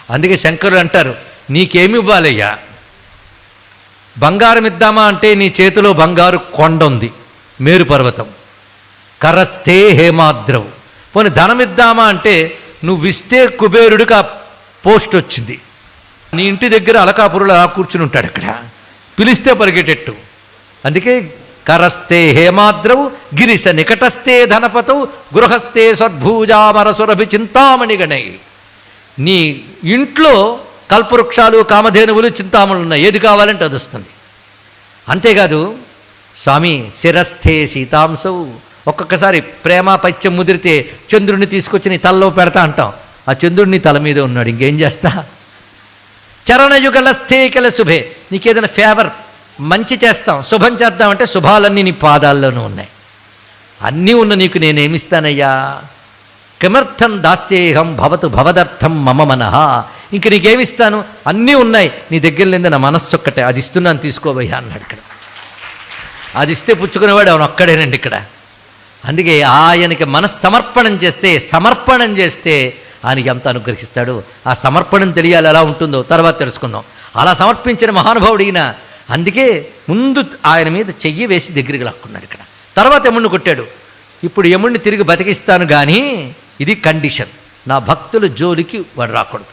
అందుకే శంకరులు అంటారు, నీకేమి ఇవ్వాలయ్యా? బంగారం ఇద్దామా అంటే నీ చేతిలో బంగారు కొండ ఉంది, మేరు పర్వతం. కరస్థే హేమాద్రవు. పోనీ ధనం ఇద్దామా అంటే నువ్విస్తే కుబేరుడికి ఆ పోస్ట్ వచ్చింది. నీ ఇంటి దగ్గర అలకాపురులు అలా కూర్చుని ఉంటాడు, అక్కడ పిలిస్తే పరిగెట్టెట్టు. అందుకే కరస్థే హేమాద్రవు గిరిశ నికటస్థే ధనపతవు గృహస్థే సద్భూజామరసురభి చింతామణి గణై. నీ ఇంట్లో కల్పవృక్షాలు, కామధేనువులు, చింతామణులు ఉన్నాయి, ఏది కావాలంటే అది వస్తుంది. అంతేకాదు స్వామి శిరస్థే సీతాంశవు. ఒక్కొక్కసారి ప్రేమ పైత్యం ముదిరితే చంద్రుడిని తీసుకొచ్చి నీ తలలో పెడతా అంటాం, ఆ చంద్రుడిని తల మీద ఉన్నాడు, ఇంకేం చేస్తా. చరణయుగలస్థే కిల శుభే. నీకేదైనా ఫేవర్ మంచి చేస్తాం, శుభం చేద్దామంటే శుభాలన్నీ నీ పాదాల్లోనూ ఉన్నాయి. అన్నీ ఉన్న నీకు నేనేమిస్తానయ్యా? కిమర్థం దాస్యేహం భవతు భవదర్థం మమ మనః. ఇంక నీకేమిస్తాను? అన్నీ ఉన్నాయి, నీ దగ్గర లేని నా మనస్సు ఒక్కటే, అది ఇస్తున్నాను తీసుకోబోయ్యా అన్నాడు. ఇక్కడ అది ఇస్తే పుచ్చుకునేవాడు అవును ఒక్కడేనండి ఇక్కడ. అందుకే ఆయనకి మనస్సమర్పణం చేస్తే, సమర్పణం చేస్తే ఆయనకి ఎంత అనుగ్రహిస్తాడు. ఆ సమర్పణం తెలియాలి ఎలా ఉంటుందో తర్వాత తెలుసుకుందాం. అలా సమర్పించిన మహానుభావుడు ఈయన. అందుకే ముందు ఆయన మీద చెయ్యి వేసి దగ్గరికి లాక్కున్నాడు ఇక్కడ. తర్వాత యముడిని కొట్టాడు. ఇప్పుడు యముడిని తిరిగి బతికిస్తాను కానీ ఇది కండిషన్, నా భక్తుల జోలికి వాడు రాకూడదు.